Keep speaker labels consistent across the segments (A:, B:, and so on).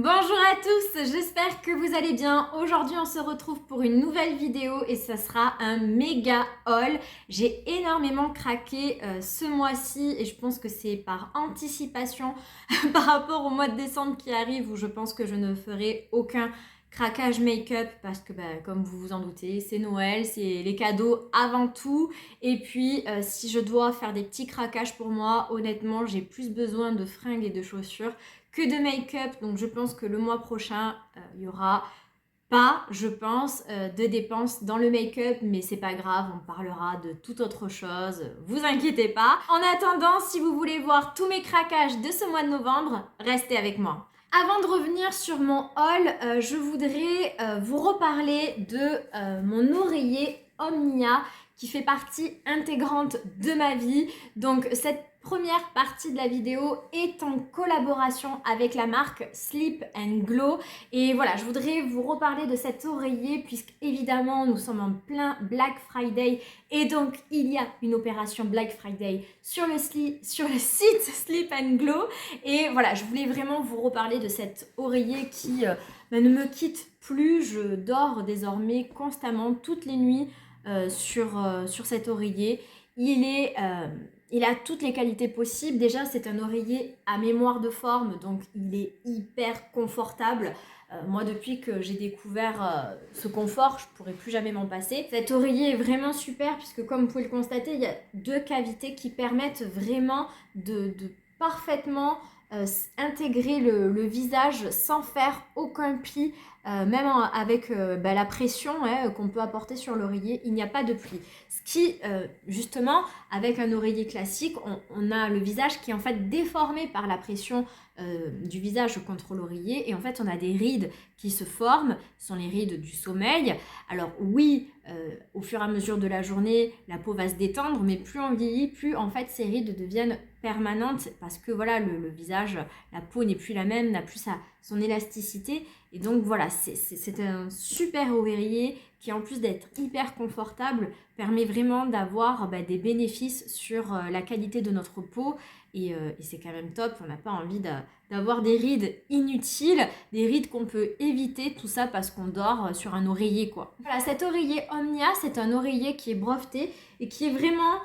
A: Bonjour à tous, j'espère que vous allez bien. Aujourd'hui on se retrouve pour une nouvelle vidéo et ça sera un méga haul. J'ai énormément craqué ce mois-ci et je pense que c'est par anticipation par rapport au mois de décembre qui arrive où je pense que je ne ferai aucun craquage make-up parce que comme vous vous en doutez, c'est Noël, c'est les cadeaux avant tout. Et puis si je dois faire des petits craquages pour moi, honnêtement j'ai plus besoin de fringues et de chaussures que de make-up, donc je pense que le mois prochain, il y aura pas, je pense, de dépenses dans le make-up, mais c'est pas grave, on parlera de toute autre chose, vous inquiétez pas. En attendant, si vous voulez voir tous mes craquages de ce mois de novembre, restez avec moi. Avant de revenir sur mon haul, je voudrais vous reparler de mon oreiller Omnia qui fait partie intégrante de ma vie. Donc cette première partie de la vidéo est en collaboration avec la marque Sleep and Glow. Et voilà, je voudrais vous reparler de cet oreiller puisque évidemment nous sommes en plein Black Friday et donc il y a une opération Black Friday sur le site Sleep and Glow. Et voilà, je voulais vraiment vous reparler de cet oreiller qui ne me quitte plus. Je dors désormais constamment toutes les nuits sur cet oreiller. Il a toutes les qualités possibles. Déjà, c'est un oreiller à mémoire de forme, donc il est hyper confortable. Moi, depuis que j'ai découvert ce confort, je ne pourrais plus jamais m'en passer. Cet oreiller est vraiment super puisque, comme vous pouvez le constater, il y a deux cavités qui permettent vraiment de parfaitement intégrer le visage sans faire aucun pli. Même avec la pression qu'on peut apporter sur l'oreiller, il n'y a pas de pli. Ce qui, justement, avec un oreiller classique, on a le visage qui est en fait déformé par la pression du visage contre l'oreiller. Et en fait, on a des rides qui se forment, ce sont les rides du sommeil. Alors oui, au fur et à mesure de la journée, la peau va se détendre, mais plus on vieillit, plus en fait ces rides deviennent permanentes parce que voilà, le visage, la peau n'est plus la même, n'a plus son élasticité. Et donc voilà, c'est un super oreiller qui, en plus d'être hyper confortable, permet vraiment d'avoir des bénéfices sur la qualité de notre peau. Et c'est quand même top, on n'a pas envie d'avoir des rides inutiles, des rides qu'on peut éviter, tout ça parce qu'on dort sur un oreiller quoi. Voilà, cet oreiller Omnia, c'est un oreiller qui est breveté et qui est vraiment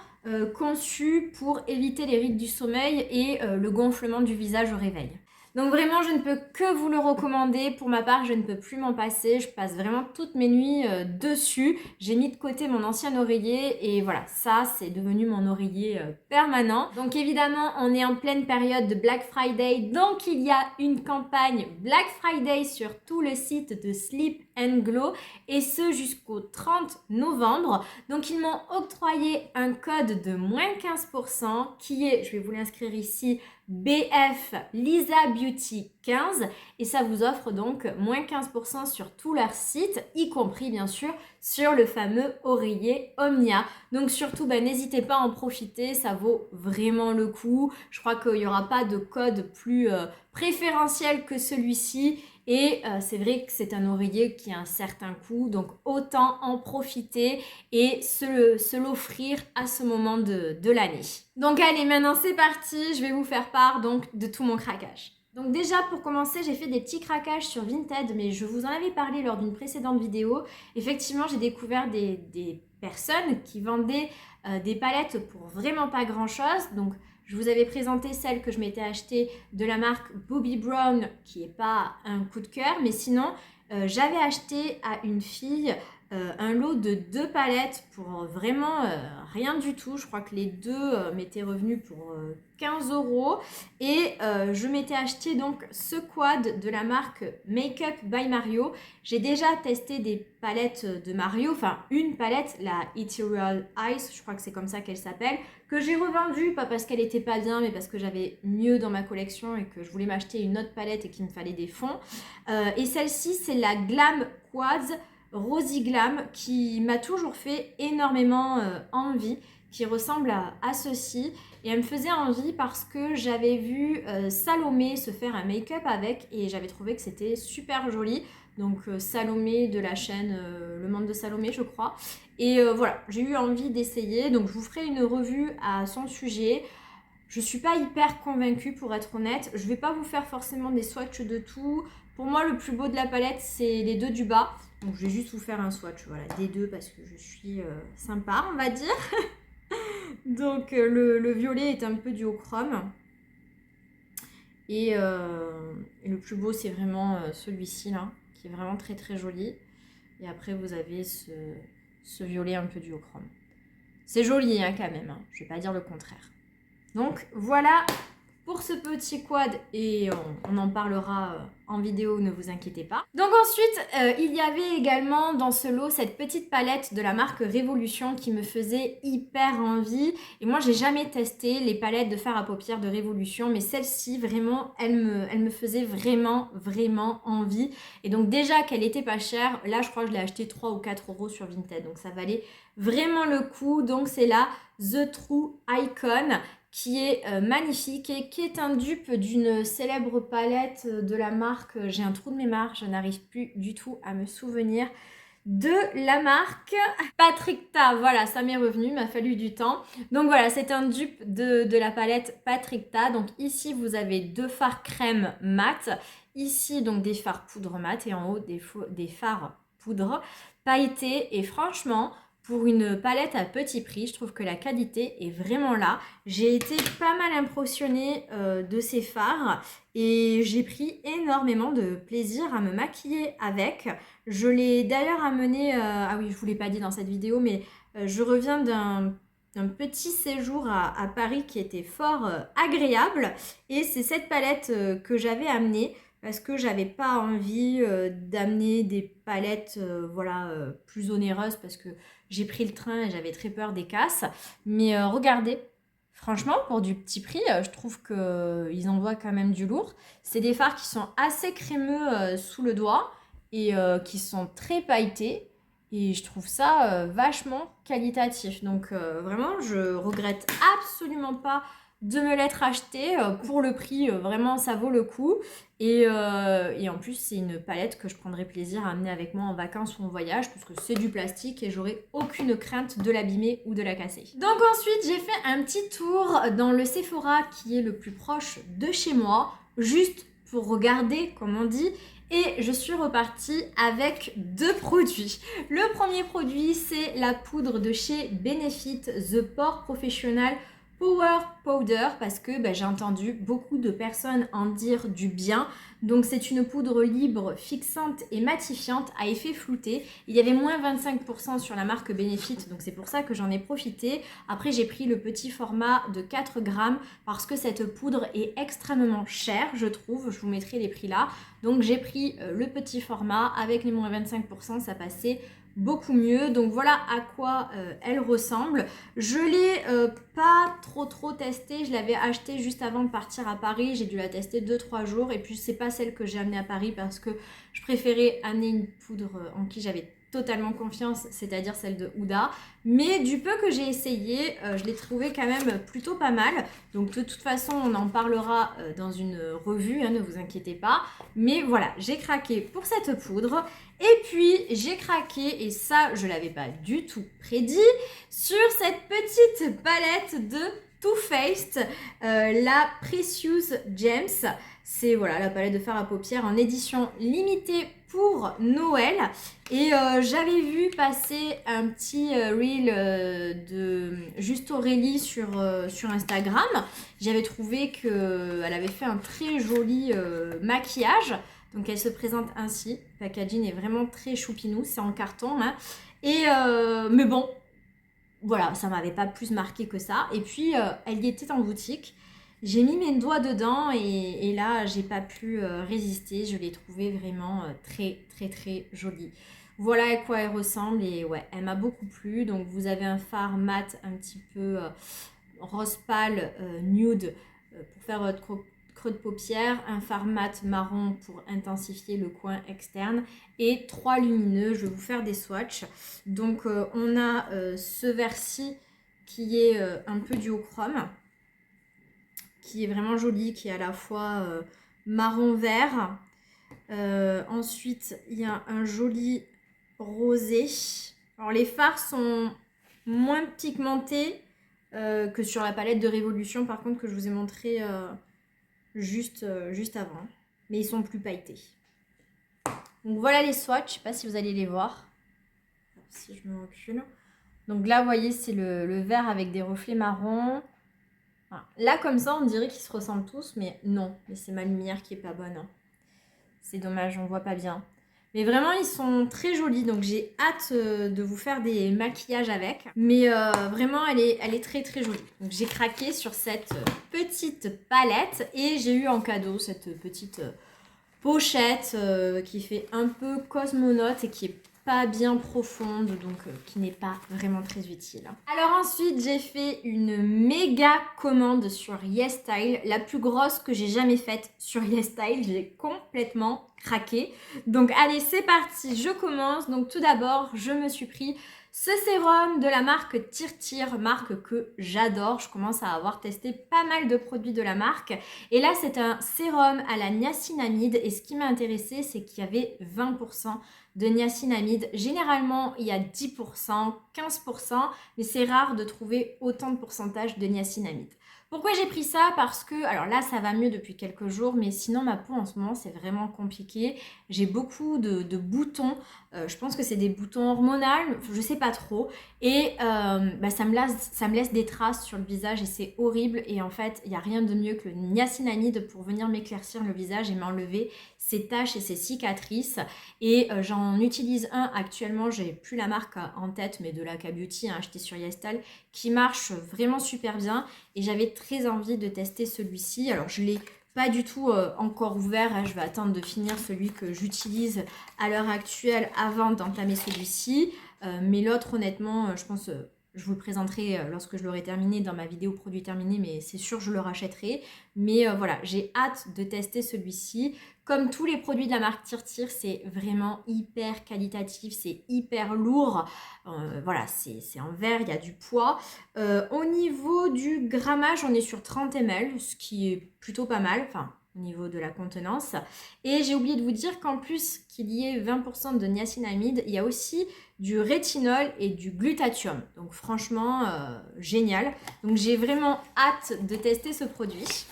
A: conçu pour éviter les rides du sommeil et le gonflement du visage au réveil. Donc vraiment, je ne peux que vous le recommander. Pour ma part, je ne peux plus m'en passer. Je passe vraiment toutes mes nuits dessus. J'ai mis de côté mon ancien oreiller et voilà, ça, c'est devenu mon oreiller permanent. Donc évidemment, on est en pleine période de Black Friday. Donc il y a une campagne Black Friday sur tout le site de Sleep and Glow et ce jusqu'au 30 novembre. Donc ils m'ont octroyé un code de moins 15% qui est, je vais vous l'inscrire ici, BF Lisa Beauty 15 et ça vous offre donc moins 15% sur tout leur site, y compris bien sûr sur le fameux oreiller Omnia. Donc surtout n'hésitez pas à en profiter, ça vaut vraiment le coup. Je crois qu'il n'y aura pas de code plus préférentiel que celui-ci. Et c'est vrai que c'est un oreiller qui a un certain coût, donc autant en profiter et se l'offrir à ce moment de l'année. Donc allez, maintenant c'est parti, je vais vous faire part donc de tout mon craquage. Donc déjà pour commencer, j'ai fait des petits craquages sur Vinted, mais je vous en avais parlé lors d'une précédente vidéo. Effectivement, j'ai découvert des personnes qui vendaient des palettes pour vraiment pas grand chose. Donc je vous avais présenté celle que je m'étais achetée de la marque Bobbi Brown, qui n'est pas un coup de cœur, mais sinon, j'avais acheté à une fille un lot de 2 palettes pour vraiment rien du tout. Je crois que les deux m'étaient revenus pour 15 €. Et je m'étais acheté donc ce quad de la marque Makeup by Mario. J'ai déjà testé des palettes de Mario, enfin une palette, la Ethereal Ice, je crois que c'est comme ça qu'elle s'appelle, que j'ai revendue, pas parce qu'elle était pas bien, mais parce que j'avais mieux dans ma collection et que je voulais m'acheter une autre palette et qu'il me fallait des fonds. Et celle-ci, c'est la Glam Quads Rosy Glam qui m'a toujours fait énormément envie, qui ressemble à ceci. Et elle me faisait envie parce que j'avais vu Salomé se faire un make-up avec et j'avais trouvé que c'était super joli. Donc Salomé de la chaîne Le Monde de Salomé, je crois. Et voilà, j'ai eu envie d'essayer. Donc je vous ferai une revue à son sujet. je suis pas hyper convaincue pour être honnête. Je vais pas vous faire forcément des swatchs de tout. Pour moi, le plus beau de la palette, c'est les deux du bas. Donc je vais juste vous faire un swatch, voilà, des deux parce que je suis sympa, on va dire. Donc le violet est un peu duochrome. Et le plus beau, c'est vraiment celui-ci là, qui est vraiment très très joli. Et après, vous avez ce violet un peu duochrome. C'est joli hein, quand même, hein. Je vais pas dire le contraire. Donc voilà pour ce petit quad et on en parlera en vidéo, ne vous inquiétez pas. Donc ensuite, il y avait également dans ce lot cette petite palette de la marque Révolution qui me faisait hyper envie. Et moi, j'ai jamais testé les palettes de fard à paupières de Révolution, mais celle-ci, vraiment, elle me faisait vraiment envie. Et donc déjà qu'elle était pas chère, là, je crois que je l'ai acheté 3 ou 4 euros sur Vinted, donc ça valait vraiment le coup. Donc c'est là The True Icon, qui est magnifique et qui est un dupe d'une célèbre palette de la marque, j'ai un trou de mémoire, je n'arrive plus du tout à me souvenir de la marque Patrickta. Voilà, ça m'est revenu, il m'a fallu du temps. Donc voilà, c'est un dupe de la palette Patrickta. Donc ici, vous avez deux fards crème mat, ici donc des fards poudre mat et en haut des fards poudre pailletés. Et franchement, pour une palette à petit prix, je trouve que la qualité est vraiment là. J'ai été pas mal impressionnée de ces fards et j'ai pris énormément de plaisir à me maquiller avec. Je l'ai d'ailleurs amené, ah oui, je ne vous l'ai pas dit dans cette vidéo, mais je reviens d'un petit séjour à Paris qui était fort agréable. Et c'est cette palette que j'avais amenée parce que j'avais pas envie d'amener des palettes voilà, plus onéreuses parce que j'ai pris le train et j'avais très peur des casses. Mais regardez, franchement, pour du petit prix, je trouve qu'ils envoient quand même du lourd. C'est des fards qui sont assez crémeux sous le doigt et qui sont très pailletés. Et je trouve ça vachement qualitatif. Donc vraiment, je regrette absolument pas de me l'être acheté pour le prix, vraiment ça vaut le coup et en plus c'est une palette que je prendrai plaisir à amener avec moi en vacances ou en voyage parce que c'est du plastique et j'aurai aucune crainte de l'abîmer ou de la casser. Donc ensuite j'ai fait un petit tour dans le Sephora qui est le plus proche de chez moi, juste pour regarder comme on dit. Et je suis repartie avec deux produits. Le premier produit, c'est la poudre de chez Benefit The Pore Professional Power Powder parce que j'ai entendu beaucoup de personnes en dire du bien. Donc c'est une poudre libre, fixante et matifiante à effet flouté. Il y avait moins 25% sur la marque Benefit, donc c'est pour ça que j'en ai profité. Après j'ai pris le petit format de 4 grammes parce que cette poudre est extrêmement chère, je trouve. Je vous mettrai les prix là. Donc j'ai pris le petit format avec les moins 25%, ça passait beaucoup mieux. Donc voilà à quoi elle ressemble. Je l'ai pas trop testé, je l'avais acheté juste avant de partir à Paris, j'ai dû la tester 2-3 jours et puis c'est pas celle que j'ai amenée à Paris parce que je préférais amener une poudre en qui j'avais totalement confiance, c'est-à-dire celle de Huda. Mais du peu que j'ai essayé, je l'ai trouvé quand même plutôt pas mal. Donc de toute façon, on en parlera dans une revue, hein, ne vous inquiétez pas. Mais voilà, j'ai craqué pour cette poudre. Et puis, j'ai craqué, et ça, je ne l'avais pas du tout prédit, sur cette petite palette de Too Faced, la Precious Gems. C'est voilà, la palette de fard à paupières en édition limitée pour Noël. Et j'avais vu passer un petit reel de Juste Aurélie sur Instagram. J'avais trouvé qu'elle avait fait un très joli maquillage. Donc elle se présente ainsi. Le packaging est vraiment très choupinou, c'est en carton. Hein. Et mais bon, voilà, ça m'avait pas plus marqué que ça. Et puis elle y était en boutique. J'ai mis mes doigts dedans et là j'ai pas pu résister. Je l'ai trouvée vraiment très jolie. Voilà à quoi elle ressemble et ouais, elle m'a beaucoup plu. Donc vous avez un fard mat un petit peu rose pâle, nude pour faire votre creux de paupière, un fard mat marron pour intensifier le coin externe et 3 lumineux. Je vais vous faire des swatchs. Donc on a ce vert-ci qui est un peu duochrome, qui est vraiment joli, qui est à la fois marron-vert. Ensuite, il y a un joli rosé. Alors les fards sont moins pigmentés, que sur la palette de Révolution, par contre, que je vous ai montré juste avant. Mais ils sont plus pailletés. Donc voilà les swatchs, je sais pas si vous allez les voir. Si je me recule. Donc là, vous voyez, c'est le vert avec des reflets marrons. Voilà. Là, comme ça, on dirait qu'ils se ressemblent tous, mais non. Mais c'est ma lumière qui est pas bonne. C'est dommage, on voit pas bien. Mais vraiment, ils sont très jolis, donc j'ai hâte de vous faire des maquillages avec. Mais vraiment, elle est très très jolie. Donc j'ai craqué sur cette petite palette et j'ai eu en cadeau cette petite pochette qui fait un peu cosmonaute et qui est pas bien profonde, donc qui n'est pas vraiment très utile. Alors ensuite, j'ai fait une méga commande sur YesStyle, la plus grosse que j'ai jamais faite sur YesStyle. J'ai complètement craqué. Donc allez, c'est parti, je commence. Donc tout d'abord, je me suis pris ce sérum de la marque Tir, marque que j'adore. Je commence à avoir testé pas mal de produits de la marque. Et là, c'est un sérum à la niacinamide. Et ce qui m'a intéressé, c'est qu'il y avait 20% de niacinamide. Généralement, il y a 10%, 15%, mais c'est rare de trouver autant de pourcentage de niacinamide. Pourquoi j'ai pris ça? Parce que, alors là, ça va mieux depuis quelques jours, mais sinon, ma peau en ce moment, c'est vraiment compliqué. J'ai beaucoup de boutons. Je pense que c'est des boutons hormonaux, je sais pas trop. Et ça me laisse des traces sur le visage et c'est horrible. Et en fait, il n'y a rien de mieux que le niacinamide pour venir m'éclaircir le visage et m'enlever ces taches et ces cicatrices. Et j'en utilise un actuellement, j'ai plus la marque en tête, mais de la K-Beauty, acheté sur YesStyle, qui marche vraiment super bien. Et j'avais très envie de tester celui-ci. Alors je l'ai pas du tout encore ouvert, hein. Je vais attendre de finir celui que j'utilise à l'heure actuelle avant d'entamer celui-ci. Mais l'autre, honnêtement, je pense... je vous le présenterai lorsque je l'aurai terminé dans ma vidéo produit terminé, mais c'est sûr je le rachèterai. Mais voilà, j'ai hâte de tester celui-ci. Comme tous les produits de la marque Tir, c'est vraiment hyper qualitatif, c'est hyper lourd. Voilà, c'est en verre, il y a du poids. Au niveau du grammage, on est sur 30 ml, ce qui est plutôt pas mal. Enfin, au niveau de la contenance. Et j'ai oublié de vous dire qu'en plus qu'il y ait 20% de niacinamide, il y a aussi du rétinol et du glutathium. Donc franchement, génial. Donc j'ai vraiment hâte de tester ce produit.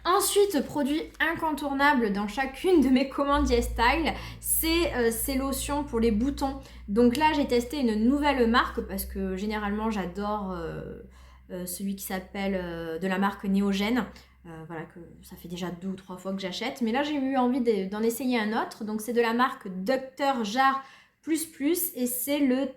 A: Ensuite, produit incontournable dans chacune de mes commandes YesStyle, c'est ces lotions pour les boutons. Donc là, j'ai testé une nouvelle marque parce que généralement, j'adore celui qui s'appelle de la marque Néogène. Voilà, que ça fait déjà 2 ou 3 fois que j'achète. Mais là, j'ai eu envie d'en essayer un autre. Donc, c'est de la marque Dr. Jar++. Et c'est le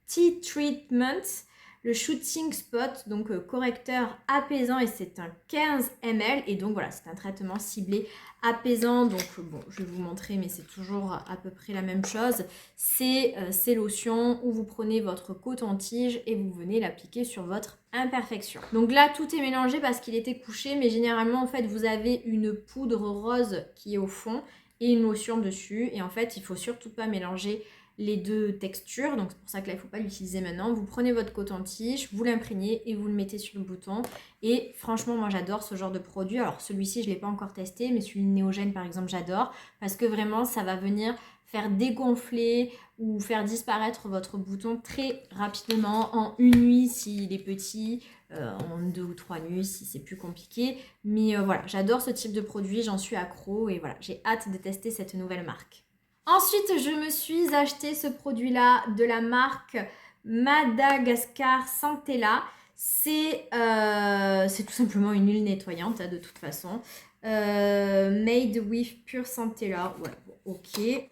A: Tea Treatment, le Shooting Spot, donc correcteur apaisant. Et c'est un 15 ml. Et donc, voilà, c'est un traitement ciblé apaisant. Donc, bon, je vais vous montrer, mais c'est toujours à peu près la même chose. C'est ces lotions où vous prenez votre coton-tige et vous venez l'appliquer sur votre imperfection. Donc là, tout est mélangé parce qu'il était couché, mais généralement, en fait, vous avez une poudre rose qui est au fond et une lotion dessus. Et en fait, il faut surtout pas mélanger les deux textures. Donc c'est pour ça que là, il ne faut pas l'utiliser maintenant. Vous prenez votre coton-tige, vous l'imprégnez et vous le mettez sur le bouton. Et franchement, moi, j'adore ce genre de produit. Alors celui-ci, je ne l'ai pas encore testé, mais celui de Néogène, par exemple, j'adore. Parce que vraiment, ça va venir faire dégonfler ou faire disparaître votre bouton très rapidement en une nuit s'il est petit, en 2 ou 3 nuits si c'est plus compliqué. Mais voilà, j'adore ce type de produit, j'en suis accro et voilà, j'ai hâte de tester cette nouvelle marque. Ensuite, je me suis acheté ce produit-là de la marque Madagascar Centella. C'est tout simplement une huile nettoyante, hein, de toute façon. Made with Pure Centella. Ouais, bon, ok.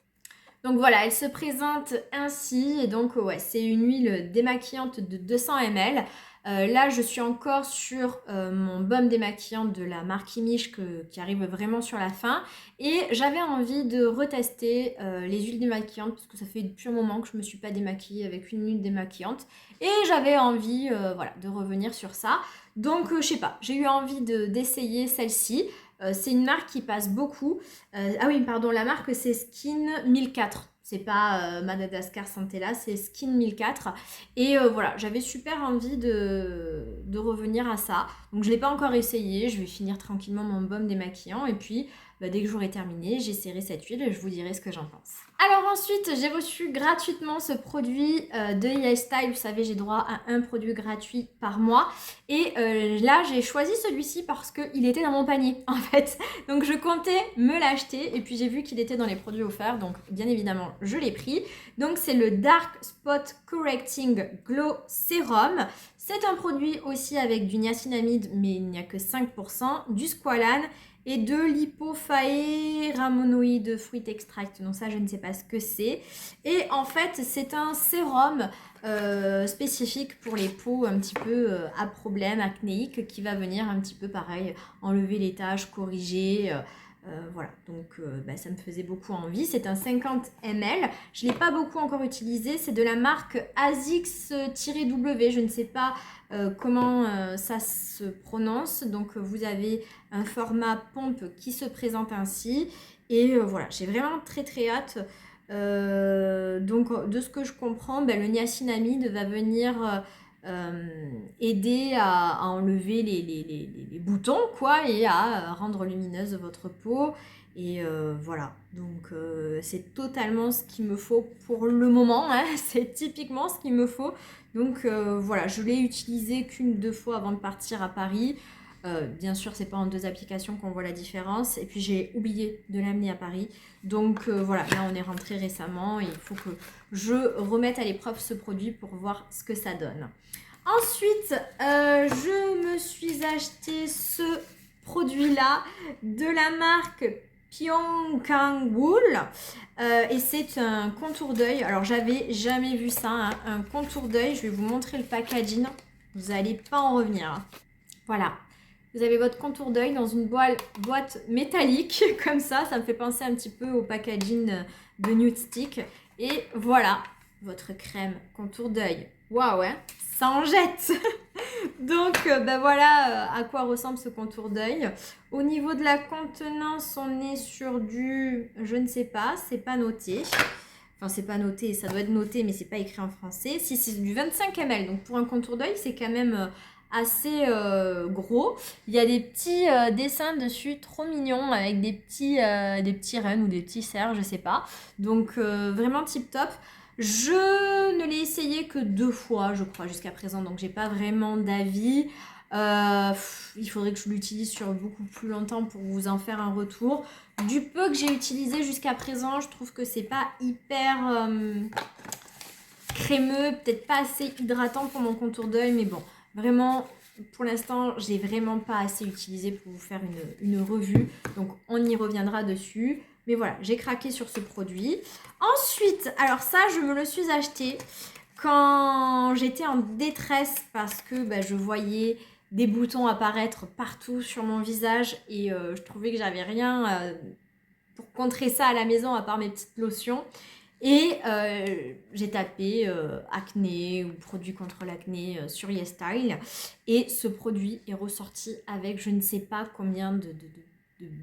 A: Donc voilà, elle se présente ainsi. Et donc, ouais, c'est une huile démaquillante de 200 ml. Là, je suis encore sur mon baume démaquillant de la marque Imish qui arrive vraiment sur la fin. Et j'avais envie de retester les huiles démaquillantes parce que ça fait depuis un moment que je ne me suis pas démaquillée avec une huile démaquillante. Et j'avais envie voilà, de revenir sur ça. Donc, je sais pas, j'ai eu envie d'essayer celle-ci. C'est une marque qui passe beaucoup. Ah oui, pardon, la marque c'est Skin 1004. C'est pas Madagascar Centella, c'est Skin 1004. Et voilà, j'avais super envie de revenir à ça. Donc je ne l'ai pas encore essayé. Je vais finir tranquillement mon baume démaquillant. Et puis dès que j'aurai terminé, j'essaierai cette huile et je vous dirai ce que j'en pense. Alors ensuite, j'ai reçu gratuitement ce produit de YesStyle. Vous savez, j'ai droit à un produit gratuit par mois. Et là, j'ai choisi celui-ci parce qu'il était dans mon panier, en fait. Donc, je comptais me l'acheter. Et puis, j'ai vu qu'il était dans les produits offerts. Donc, bien évidemment, je l'ai pris. Donc, c'est le Dark Spot Correcting Glow Serum. C'est un produit aussi avec du niacinamide, mais il n'y a que 5%, du squalane et de l'hypophaéramonoïde fruit extract. Donc ça, je ne sais pas ce que c'est. Et en fait, c'est un sérum spécifique pour les peaux un petit peu à problème acnéique qui va venir un petit peu pareil, enlever les taches, corriger. Voilà, donc ça me faisait beaucoup envie. C'est un 50 ml. Je ne l'ai pas beaucoup encore utilisé. C'est de la marque ASICS-W. Je ne sais pas comment ça se prononce. Donc vous avez un format pompe qui se présente ainsi. Et voilà, j'ai vraiment très très hâte. Donc de ce que je comprends, le niacinamide va venir aider à enlever les boutons quoi et à rendre lumineuse votre peau et voilà donc c'est totalement ce qu'il me faut pour le moment hein. C'est typiquement ce qu'il me faut donc voilà, je l'ai utilisé qu'une deux fois avant de partir à Paris. Bien sûr, c'est pas en 2 applications qu'on voit la différence. Et puis j'ai oublié de l'amener à Paris. Donc voilà, là on est rentré récemment et il faut que je remette à l'épreuve ce produit pour voir ce que ça donne. Ensuite, je me suis acheté ce produit-là de la marque Pyongyang Wool et c'est un contour d'œil. Alors j'avais jamais vu ça, hein, un contour d'œil. Je vais vous montrer le packaging. Vous n'allez pas en revenir. Hein. Voilà. Vous avez votre contour d'œil dans une boîte métallique, comme ça. Ça me fait penser un petit peu au packaging de Nude Stick. Et voilà, votre crème contour d'œil. Waouh, hein, ça en jette. Donc, voilà à quoi ressemble ce contour d'œil. Au niveau de la contenance, on est sur du... Je ne sais pas, c'est pas noté. Enfin, c'est pas noté, ça doit être noté, mais c'est pas écrit en français. Si, c'est du 25 ml. Donc, pour un contour d'œil, c'est quand même... assez gros. Il y a des petits dessins dessus trop mignons avec des petits rennes ou des petits cerfs, je sais pas. Donc vraiment tip top. Je ne l'ai essayé que 2 fois, je crois, jusqu'à présent. Donc j'ai pas vraiment d'avis. Il faudrait que je l'utilise sur beaucoup plus longtemps pour vous en faire un retour. Du peu que j'ai utilisé jusqu'à présent, je trouve que c'est pas hyper crémeux, peut-être pas assez hydratant pour mon contour d'œil, mais bon. Vraiment, pour l'instant, j'ai vraiment pas assez utilisé pour vous faire une revue. Donc, on y reviendra dessus. Mais voilà, j'ai craqué sur ce produit. Ensuite, alors ça, je me le suis acheté quand j'étais en détresse parce que je voyais des boutons apparaître partout sur mon visage et je trouvais que j'avais rien pour contrer ça à la maison à part mes petites lotions. Et j'ai tapé acné ou produit contre l'acné sur YesStyle et ce produit est ressorti avec je ne sais pas combien de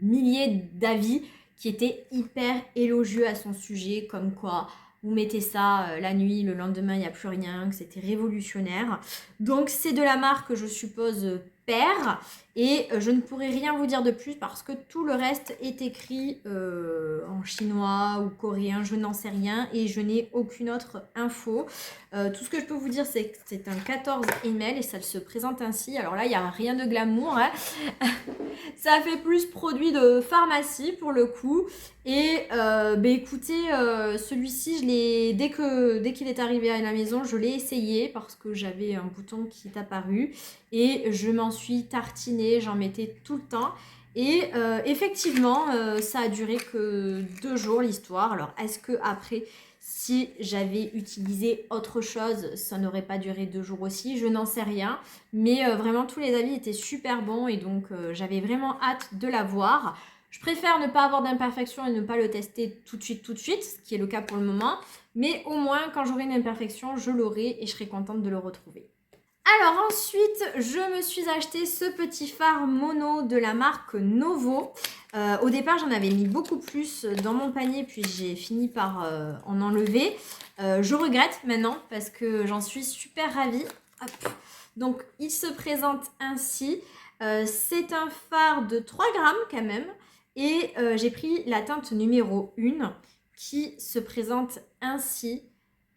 A: milliers d'avis qui étaient hyper élogieux à son sujet, comme quoi vous mettez ça la nuit, le lendemain il n'y a plus rien, que c'était révolutionnaire. Donc c'est de la marque, je suppose, Pair. Et je ne pourrai rien vous dire de plus parce que tout le reste est écrit en chinois ou coréen, je n'en sais rien et je n'ai aucune autre info. Tout ce que je peux vous dire, c'est que c'est un 14 ml et ça se présente ainsi. Alors là, il n'y a rien de glamour. Hein. Ça fait plus produit de pharmacie pour le coup. Et écoutez, celui-ci, je l'ai dès qu'il est arrivé à la maison, je l'ai essayé parce que j'avais un bouton qui est apparu et je m'en suis tartinée, j'en mettais tout le temps. Et effectivement, ça a duré que 2 jours l'histoire. Alors, est-ce que après, si j'avais utilisé autre chose, ça n'aurait pas duré 2 jours aussi? Je n'en sais rien. Mais vraiment, tous les avis étaient super bons et donc j'avais vraiment hâte de l'avoir. Je préfère ne pas avoir d'imperfection et ne pas le tester tout de suite, ce qui est le cas pour le moment. Mais au moins, quand j'aurai une imperfection, je l'aurai et je serai contente de le retrouver. Alors ensuite, je me suis acheté ce petit fard mono de la marque Novo. Au départ, j'en avais mis beaucoup plus dans mon panier, puis j'ai fini par en enlever. Je regrette maintenant parce que j'en suis super ravie. Hop. Donc, il se présente ainsi. C'est un fard de 3 grammes quand même. Et j'ai pris la teinte numéro 1 qui se présente ainsi.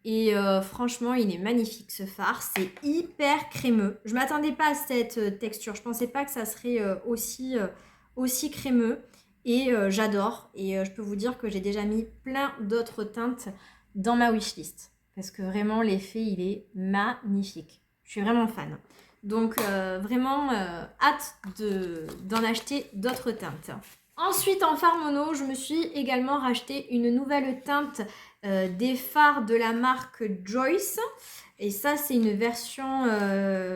A: Et franchement, il est magnifique ce fard. C'est hyper crémeux. Je ne m'attendais pas à cette texture. Je ne pensais pas que ça serait aussi crémeux. Et j'adore. Et je peux vous dire que j'ai déjà mis plein d'autres teintes dans ma wishlist. Parce que vraiment, l'effet, il est magnifique. Je suis vraiment fan. Donc vraiment, hâte d'en acheter d'autres teintes. Ensuite, en fard mono, je me suis également racheté une nouvelle teinte des fards de la marque Joyce. Et ça, c'est une version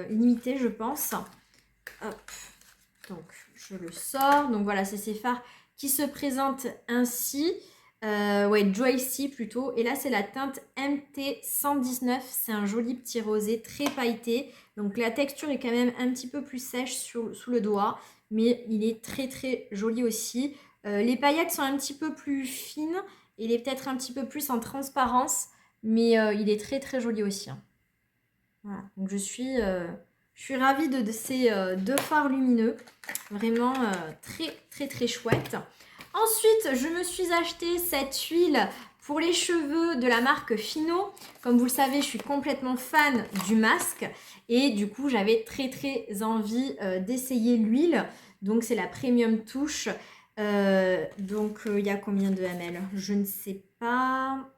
A: limitée, je pense. Hop. Donc, je le sors. Donc voilà, c'est ces fards qui se présentent ainsi. Ouais, Joycey plutôt. Et là, c'est la teinte MT119. C'est un joli petit rosé très pailleté. Donc, la texture est quand même un petit peu plus sèche sous le doigt. Mais il est très très joli aussi. Les paillettes sont un petit peu plus fines. Il est peut-être un petit peu plus en transparence. Mais il est très très joli aussi. Hein. Voilà. Donc, je suis ravie de ces deux fards lumineux. Vraiment très très très chouette. Ensuite, je me suis acheté cette huile pour les cheveux de la marque Fino. Comme vous le savez, je suis complètement fan du masque. Et du coup, j'avais très très envie d'essayer l'huile. Donc, c'est la Premium Touche. Il y a combien de ml? Je ne sais pas.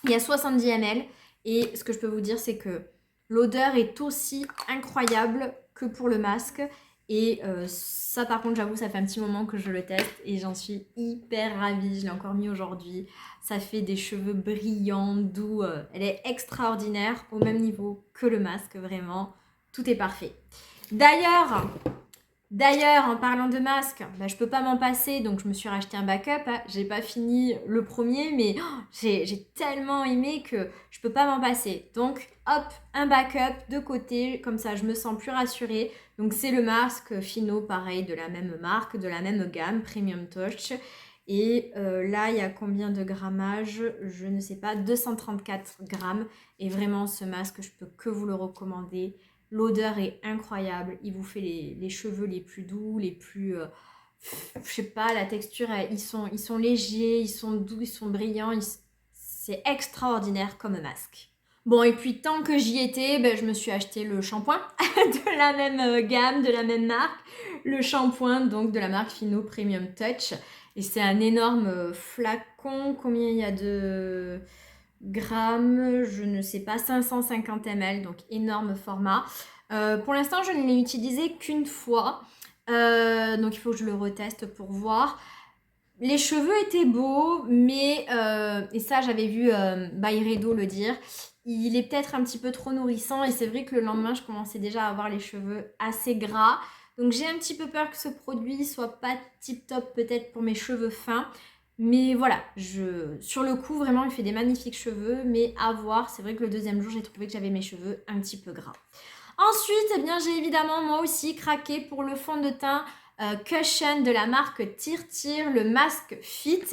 A: Il y a 70 ml. Et ce que je peux vous dire, c'est que l'odeur est aussi incroyable que pour le masque. Et ça, par contre, j'avoue, ça fait un petit moment que je le teste et j'en suis hyper ravie. Je l'ai encore mis aujourd'hui. Ça fait des cheveux brillants, doux. Elle est extraordinaire, au même niveau que le masque, vraiment. Tout est parfait. D'ailleurs, en parlant de masque, je peux pas m'en passer, donc je me suis racheté un backup. Hein. J'ai pas fini le premier, mais j'ai tellement aimé que je peux pas m'en passer. Donc, hop, un backup de côté, comme ça je me sens plus rassurée. Donc, c'est le masque Fino, pareil, de la même marque, de la même gamme, Premium Touch. Et là, il y a combien de grammage? Je ne sais pas, 234 grammes. Et vraiment, ce masque, je peux que vous le recommander. L'odeur est incroyable. Il vous fait les cheveux les plus doux, les plus... je sais pas, la texture, ils sont légers, ils sont doux, ils sont brillants. C'est extraordinaire comme masque. Bon, et puis tant que j'y étais, je me suis acheté le shampoing de la même gamme, de la même marque. Le shampoing, donc, de la marque Fino Premium Touch. Et c'est un énorme flacon. Combien il y a de grammes? Je ne sais pas, 550 ml, donc énorme format. Pour l'instant, je ne l'ai utilisé qu'une fois. Donc, il faut que je le reteste pour voir. Les cheveux étaient beaux, mais, et ça j'avais vu Byredo le dire, il est peut-être un petit peu trop nourrissant et c'est vrai que le lendemain je commençais déjà à avoir les cheveux assez gras. Donc j'ai un petit peu peur que ce produit soit pas tip top peut-être pour mes cheveux fins. Mais voilà, sur le coup vraiment il fait des magnifiques cheveux, mais à voir, c'est vrai que le deuxième jour j'ai trouvé que j'avais mes cheveux un petit peu gras. Ensuite, eh bien, j'ai évidemment moi aussi craqué pour le fond de teint Cushion de la marque Tir, le masque Fit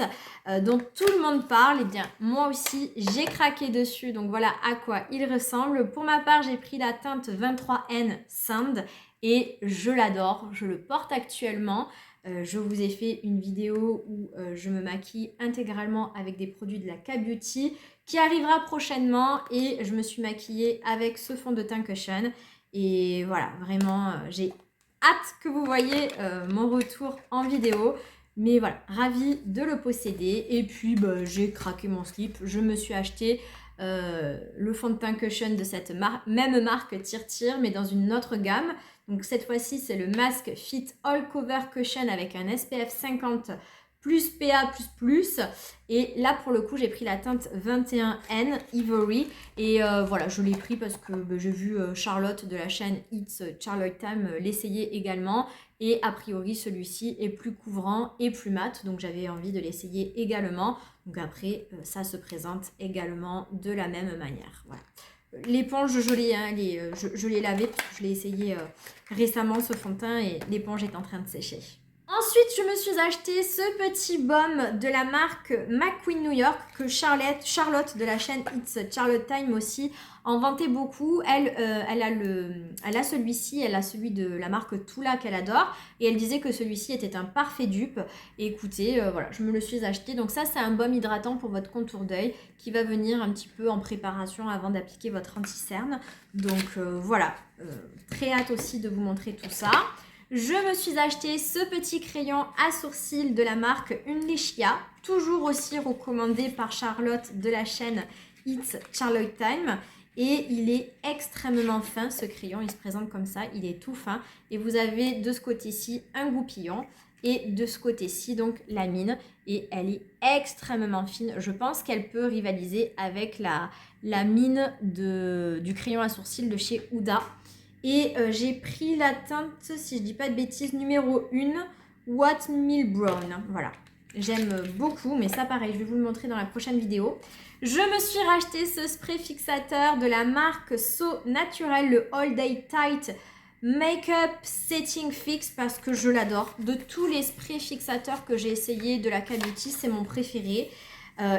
A: dont tout le monde parle. Et bien moi aussi j'ai craqué dessus, donc voilà à quoi il ressemble. Pour ma part, j'ai pris la teinte 23N Sand et je l'adore, je le porte actuellement. Je vous ai fait une vidéo où je me maquille intégralement avec des produits de la K-Beauty qui arrivera prochainement et je me suis maquillée avec ce fond de teint Cushion. Et voilà, vraiment, j'ai hâte que vous voyez mon retour en vidéo. Mais voilà, ravie de le posséder. Et puis, j'ai craqué mon slip. Je me suis acheté le fond de teint Cushion de cette même marque Tir, mais dans une autre gamme. Donc, cette fois-ci, c'est le Mask Fit All Cover Cushion avec un SPF 50 plus PA++. Et là, pour le coup, j'ai pris la teinte 21N Ivory. Et voilà, je l'ai pris parce que j'ai vu Charlotte de la chaîne It's Charlotte Time l'essayer également. Et a priori, celui-ci est plus couvrant et plus mat. Donc, j'avais envie de l'essayer également. Donc, après, ça se présente également de la même manière. Voilà. L'éponge, je l'ai lavé parce que je l'ai essayé récemment, ce fond de teint. Et l'éponge est en train de sécher. Ensuite, je me suis acheté ce petit baume de la marque McQueen New York que Charlotte de la chaîne It's Charlotte Time aussi en vantait beaucoup. Elle a celui-ci, elle a celui de la marque Tula qu'elle adore et elle disait que celui-ci était un parfait dupe. Et écoutez, voilà, je me le suis acheté. Donc ça, c'est un baume hydratant pour votre contour d'œil qui va venir un petit peu en préparation avant d'appliquer votre anti-cerne. Donc voilà, très hâte aussi de vous montrer tout ça. Je me suis acheté ce petit crayon à sourcils de la marque Unleashia, toujours aussi recommandé par Charlotte de la chaîne It's Charlotte Time. Et il est extrêmement fin ce crayon, il se présente comme ça, il est tout fin. Et vous avez de ce côté-ci un goupillon et de ce côté-ci donc la mine. Et elle est extrêmement fine, je pense qu'elle peut rivaliser avec la mine du crayon à sourcils de chez Huda. Et j'ai pris la teinte, si je dis pas de bêtises, numéro 1, What Mill Brown. Voilà, j'aime beaucoup, mais ça pareil, je vais vous le montrer dans la prochaine vidéo. Je me suis racheté ce spray fixateur de la marque So Naturel, le All Day Tight Makeup Setting Fix, parce que je l'adore. De tous les sprays fixateurs que j'ai essayé de la K-Beauty, c'est mon préféré.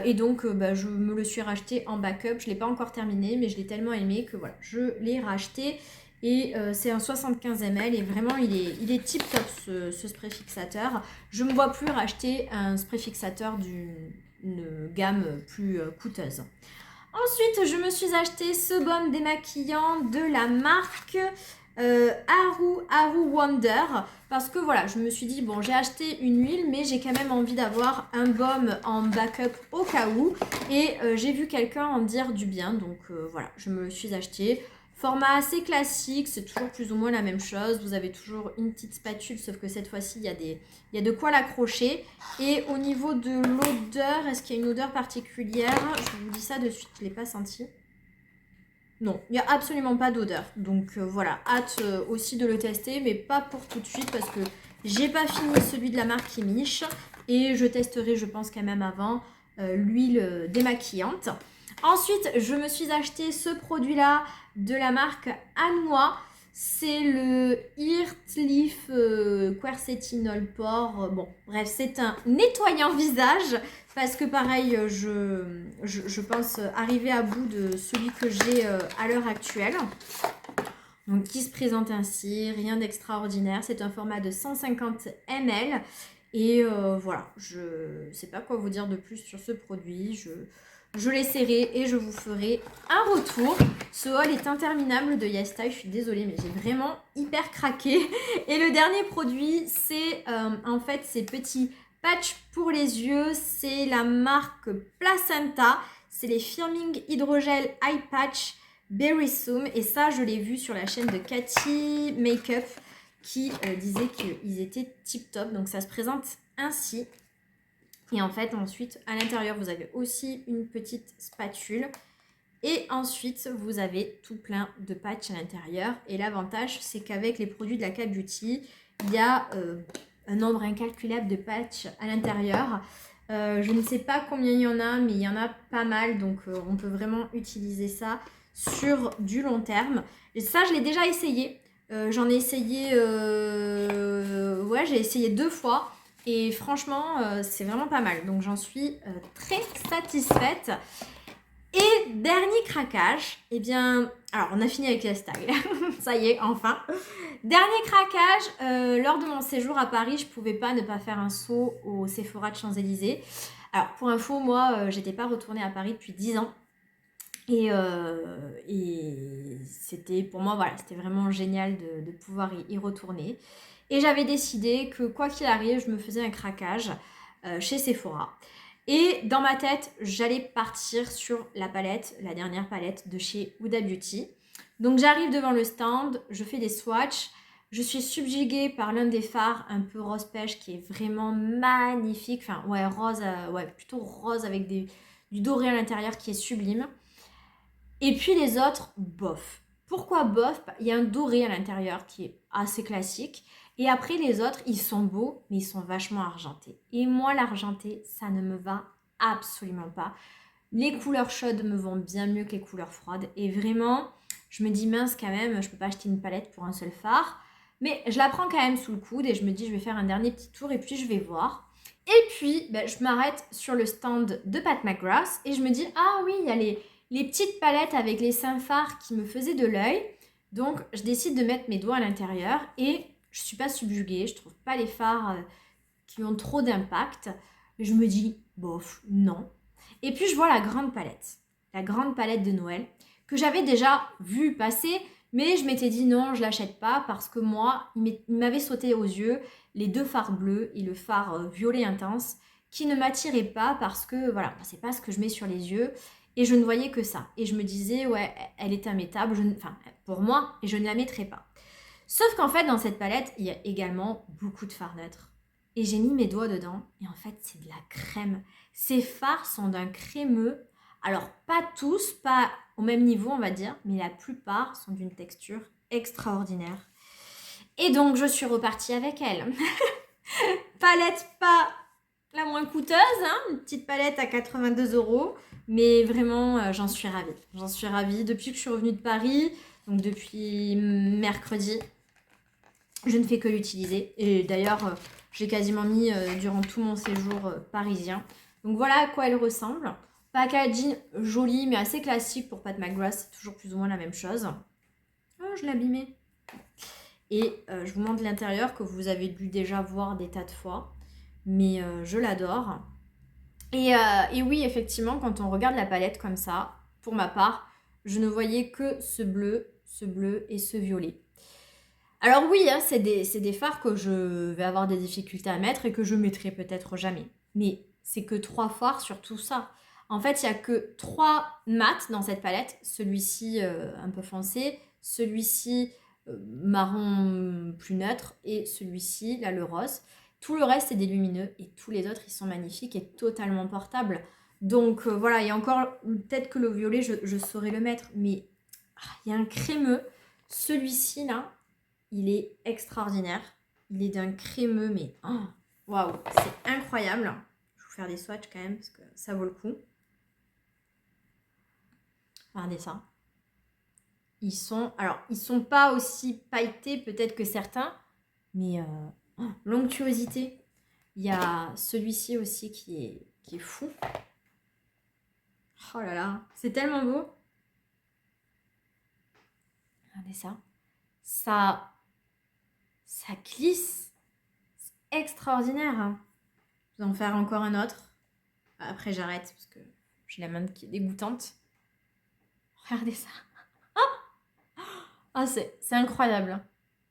A: Et donc, je me le suis racheté en backup. Je ne l'ai pas encore terminé, mais je l'ai tellement aimé que voilà, je l'ai racheté. Et c'est un 75 ml et vraiment il est tip top ce spray fixateur. Je ne me vois plus racheter un spray fixateur d'une gamme plus coûteuse. Ensuite, je me suis acheté ce baume démaquillant de la marque Haru Wonder parce que voilà, je me suis dit bon, j'ai acheté une huile mais j'ai quand même envie d'avoir un baume en backup au cas où et j'ai vu quelqu'un en dire du bien donc voilà, je me le suis acheté. Format assez classique, c'est toujours plus ou moins la même chose. Vous avez toujours une petite spatule, sauf que cette fois-ci, il y a de quoi l'accrocher. Et au niveau de l'odeur, est-ce qu'il y a une odeur particulière? Je vous dis ça de suite, je ne l'ai pas senti. Non, il n'y a absolument pas d'odeur. Donc voilà, hâte aussi de le tester, mais pas pour tout de suite parce que j'ai pas fini celui de la marque Kimich. Et je testerai, je pense quand même avant, l'huile démaquillante. Ensuite, je me suis acheté ce produit-là de la marque Anoi. C'est le Heartleaf Quercetinol Pore. Bon, bref, c'est un nettoyant visage parce que pareil, je pense arriver à bout de celui que j'ai à l'heure actuelle. Donc, qui se présente ainsi, rien d'extraordinaire. C'est un format de 150 ml. Et voilà, je ne sais pas quoi vous dire de plus sur ce produit. Je l'essaierai et je vous ferai un retour. Ce haul est interminable de YesStyle, je suis désolée mais j'ai vraiment hyper craqué. Et le dernier produit, c'est en fait ces petits patchs pour les yeux. C'est la marque Placenta. C'est les Firming Hydrogel Eye Patch Berry Soom. Et ça, je l'ai vu sur la chaîne de Cathy Makeup qui disait qu'ils étaient tip top. Donc ça se présente ainsi. Et en fait, ensuite, à l'intérieur, vous avez aussi une petite spatule. Et ensuite, vous avez tout plein de patchs à l'intérieur. Et l'avantage, c'est qu'avec les produits de la K-Beauty, il y a un nombre incalculable de patchs à l'intérieur. Je ne sais pas combien il y en a, mais il y en a pas mal. Donc, on peut vraiment utiliser ça sur du long terme. Et ça, je l'ai déjà essayé. J'en ai essayé... j'ai essayé 2 fois. Et franchement, c'est vraiment pas mal. Donc, j'en suis très satisfaite. Et dernier craquage, eh bien... Alors, on a fini avec YesStyle. Ça y est, enfin. Dernier craquage, lors de mon séjour à Paris, je pouvais pas ne pas faire un saut au Sephora de Champs-Élysées. Alors, pour info, moi, j'étais pas retournée à Paris depuis 10 ans. Et c'était, pour moi, voilà, c'était vraiment génial de pouvoir y retourner. Et j'avais décidé que quoi qu'il arrive, je me faisais un craquage chez Sephora. Et dans ma tête, j'allais partir sur la palette, la dernière palette de chez Huda Beauty. Donc j'arrive devant le stand, je fais des swatchs. Je suis subjuguée par l'un des fards un peu rose pêche qui est vraiment magnifique. Enfin, ouais, rose, plutôt rose avec du doré à l'intérieur qui est sublime. Et puis les autres, bof. Pourquoi bof? Il y a un doré à l'intérieur qui est assez classique. Et après les autres, ils sont beaux, mais ils sont vachement argentés. Et moi, l'argenté, ça ne me va absolument pas. Les couleurs chaudes me vont bien mieux que les couleurs froides. Et vraiment, je me dis mince quand même, je peux pas acheter une palette pour un seul fard. Mais je la prends quand même sous le coude et je me dis je vais faire un dernier petit tour et puis je vais voir. Et puis je m'arrête sur le stand de Pat McGrath et je me dis ah oui, il y a les petites palettes avec les symphares qui me faisaient de l'œil. Donc je décide de mettre mes doigts à l'intérieur et je suis pas subjuguée, je trouve pas les fards qui ont trop d'impact. Je me dis bof, non. Et puis je vois la grande palette de Noël que j'avais déjà vue passer, mais je m'étais dit non, je l'achète pas parce que moi, il m'avait sauté aux yeux les deux fards bleus et le phare violet intense qui ne m'attiraient pas parce que voilà, c'est pas ce que je mets sur les yeux et je ne voyais que ça. Et je me disais ouais, elle est immétable, enfin pour moi, et je ne la mettrai pas. Sauf qu'en fait, dans cette palette, il y a également beaucoup de fards neutres. Et j'ai mis mes doigts dedans et en fait, c'est de la crème. Ces fards sont d'un crémeux. Alors, pas tous, pas au même niveau, on va dire, mais la plupart sont d'une texture extraordinaire. Et donc, je suis repartie avec elle. Palette pas la moins coûteuse, hein, une petite palette à 82 €, mais vraiment, j'en suis ravie. J'en suis ravie. Depuis que je suis revenue de Paris, donc depuis mercredi, je ne fais que l'utiliser. Et d'ailleurs, j'ai quasiment mis durant tout mon séjour parisien. Donc voilà à quoi elle ressemble. Packaging joli mais assez classique pour Pat McGrath, c'est toujours plus ou moins la même chose. Oh, je l'ai abîmée. Et je vous montre l'intérieur que vous avez dû déjà voir des tas de fois. Mais je l'adore. Et oui, effectivement, quand on regarde la palette comme ça, pour ma part, je ne voyais que ce bleu et ce violet. Alors oui, hein, c'est des fards que je vais avoir des difficultés à mettre et que je mettrai peut-être jamais. Mais c'est que 3 fards sur tout ça. En fait, il n'y a que 3 mats dans cette palette. Celui-ci un peu foncé, celui-ci marron plus neutre et celui-ci, là, le rose. Tout le reste, c'est des lumineux et tous les autres, ils sont magnifiques et totalement portables. Donc voilà, et encore, peut-être que le violet, je saurais le mettre, mais il y a un crémeux. Celui-ci, là, il est extraordinaire. Il est d'un crémeux, mais waouh, c'est incroyable. Je vais vous faire des swatchs quand même, parce que ça vaut le coup. Regardez ça. Ils sont pas aussi pailletés peut-être que certains, mais l'onctuosité. Il y a celui-ci aussi qui est fou. Oh là là, c'est tellement beau. Regardez ça. Ça glisse. C'est extraordinaire. Hein. Je vais en faire encore un autre. Après, j'arrête parce que j'ai la main qui est dégoûtante. Regardez ça. Ah, c'est incroyable.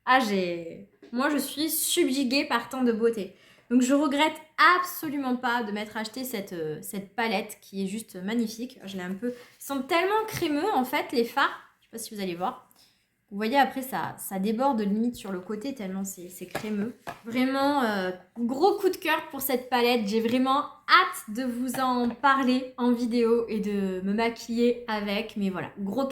A: Ah, moi, je suis subjuguée par tant de beauté. Donc, je regrette absolument pas de m'être acheté cette palette qui est juste magnifique. Je l'ai un peu... Ils sont tellement crémeux, en fait, les fards. Je sais pas si vous allez voir. Vous voyez, après, ça déborde limite sur le côté tellement c'est crémeux. Vraiment, gros coup de cœur pour cette palette. J'ai vraiment hâte de vous en parler en vidéo et de me maquiller avec. Mais voilà, gros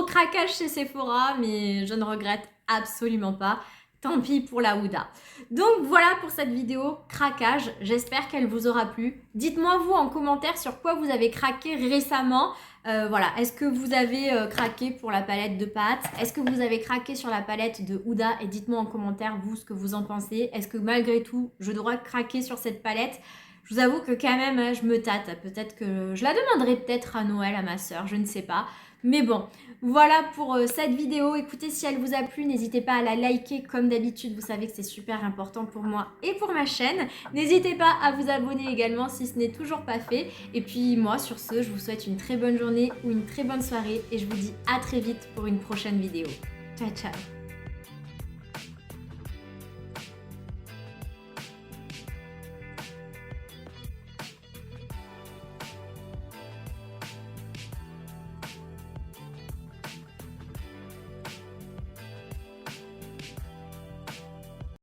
A: craquage chez Sephora, mais je ne regrette absolument pas. Tant pis pour la Huda. Donc voilà pour cette vidéo craquage. J'espère qu'elle vous aura plu. Dites-moi vous en commentaire sur quoi vous avez craqué récemment. Voilà, est-ce que vous avez craqué pour la palette de Pat? Est-ce que vous avez craqué sur la palette de Huda? Et dites-moi en commentaire vous ce que vous en pensez. Est-ce que malgré tout, je dois craquer sur cette palette? Je vous avoue que quand même, hein, je me tâte. Peut-être que je la demanderai peut-être à Noël à ma soeur, je ne sais pas. Mais bon, voilà pour cette vidéo. Écoutez, si elle vous a plu, n'hésitez pas à la liker comme d'habitude. Vous savez que c'est super important pour moi et pour ma chaîne. N'hésitez pas à vous abonner également si ce n'est toujours pas fait. Et puis moi, sur ce, je vous souhaite une très bonne journée ou une très bonne soirée. Et je vous dis à très vite pour une prochaine vidéo. Ciao, ciao!